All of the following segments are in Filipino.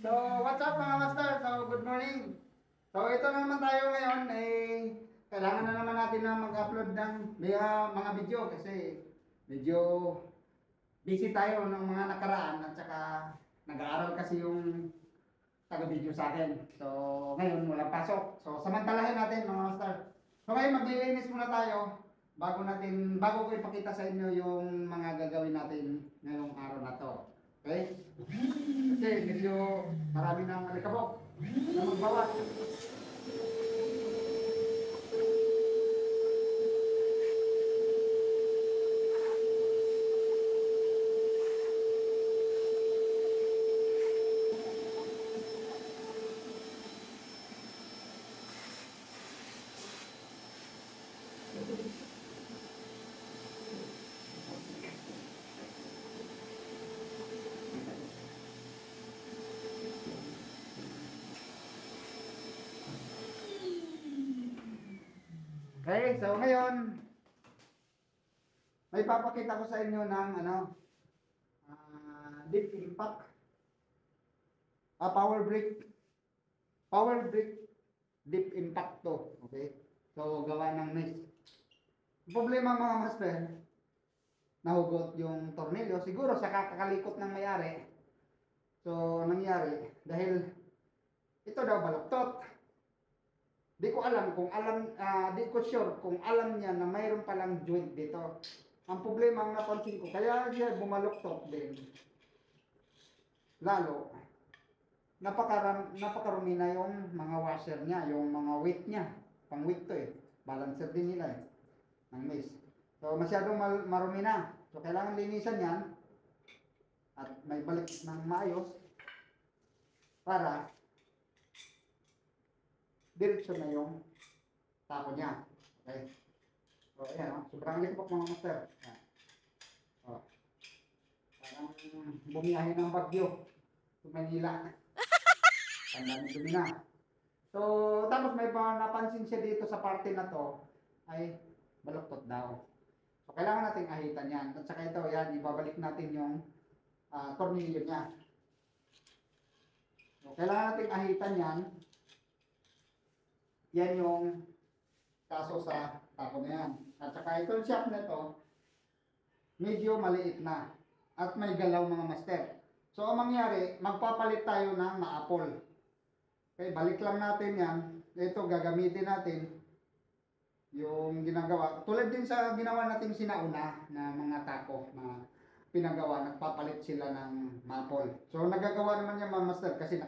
So, what's up mga master? So, good morning. So, ito na naman tayo ngayon. Kailangan na naman natin na mag-upload ng mga video kasi medyo busy tayo ng mga nakaraan at saka nag-aaral kasi yung taga-video sa akin. So, ngayon walang pasok. So, samantalahin natin mga master. So, ngayon maglilinis muna tayo bago ko ipakita sa inyo yung mga gagawin natin ngayong araw na to. Okay? Kasi medyo marami ng alikabok na magbawas. Okay, so ngayon may papakita ko sa inyo ng deep impact power brick deep impact to. Okay, so gawa ng mesh. Problema mga master, nahugot yung tornilyo siguro sa kakakalikot ng may-ari. So nangyari dahil ito daw baluktot. Di ko alam kung di ko sure kung alam niya na mayroon palang joint dito. Ang problema ang napansin ko, kaya siya bumaluktot din. Lalo, napakarumi na yung mga washer niya, yung mga weight niya. Pang weight to eh. Balancer din nila eh. Ng mesh. So, masyadong marumi na. So, kailangan linisan yan. At may balik ng maayos. Para diretso na yung tako niya. Okay? So, ayan o. Sobrang likpok mga master. Ayan. O. Parang bumiyahe ng Bagyo. Sa Manila. Ang dami dumi na. So, tapos may napansin siya dito sa parte na to ay baluktot daw. So, kailangan natin ahitan yan. At saka ito, yan, ibabalik natin yung tornilyo niya. So, kailangan natin ahitan yan. Yan yung kaso sa tako na yan. At saka itong shaft na ito, medyo maliit na. At may galaw mga master. So, ang mangyari, magpapalit tayo ng maapol. Okay, balik lang natin yan. Ito, gagamitin natin yung ginagawa. Tulad din sa ginawa natin sinauna na mga tako na pinagawa. Nagpapalit sila ng maapol. So, nagagawa naman yan mga master kasi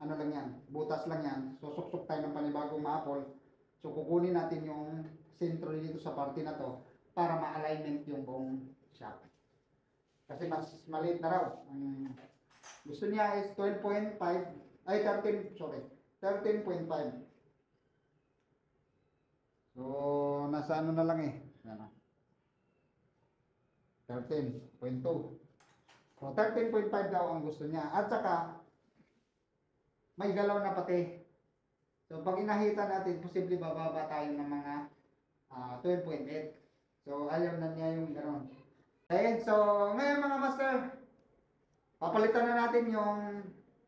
ano lang yan, butas lang yan. So, suksok tayo ng panibagong maapol. So, kukunin natin yung sentro dito sa parte na to para ma-alignment yung buong shaft. Kasi mas maliit na raw. Gusto niya is 12.5, ay 13, sorry, 13.5. So, nasa ano na lang eh. Yan, 13.2. So, 13.5 daw ang gusto niya. At saka, may galaw na pati. So, pag inahita natin, posible bababa tayo ng mga 12.8. So, ayaw na niya yung gano'n. Okay, so, ngayon mga master, papalitan na natin yung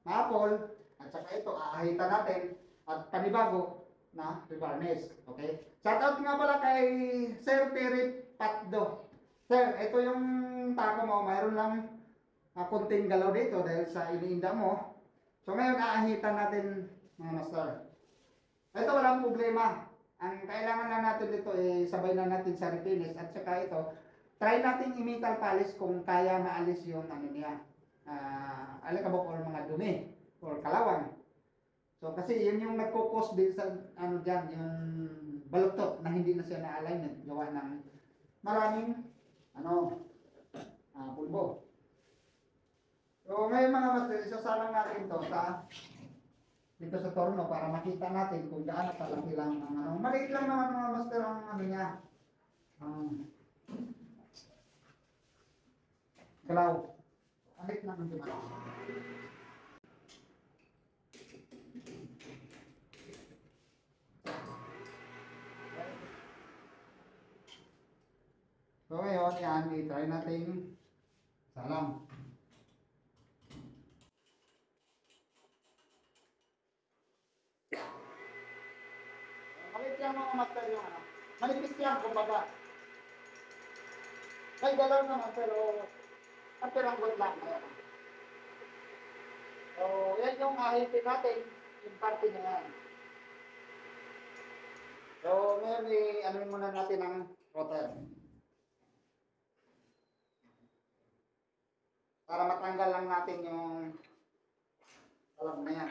maapol. At saka ito, ahita natin. At panibago na revarnish. Okay? Shoutout nga pala kay Sir Terry Patdo. Sir, ito yung tako mo. Mayroon lang konting galaw dito dahil sa iniinda mo. So ngayon, aahitan natin mga master. Ito walang problema. Ang kailangan na natin dito sabay na natin sa refinish. At saka ito, try natin i-metal polish kung kaya maalis yung ano niya. Alikabok or mga dumi or kalawang. So kasi yun yung nagko-cause din sa ano diyan, yung baluktot na hindi na siya na-alignment gawa ng maraming pulbo. So ngayon mga master, isasalang natin to dito sa torno para makita natin kung gaano kalaki lang ang maliit lang naman mga master ang ano niya. Galaw. Alit lang ang diba? So ngayon, yan, i-try natin salam. Maliit yan mga master yung ano. Manipis yan, kumbaga. May galaw naman, pero ang piranggot lang. Ayan. So, yan yung ahipin natin, yung parte na yan. So, ngayon ano muna natin ang rotor. Para matanggal lang natin yung alam na yan.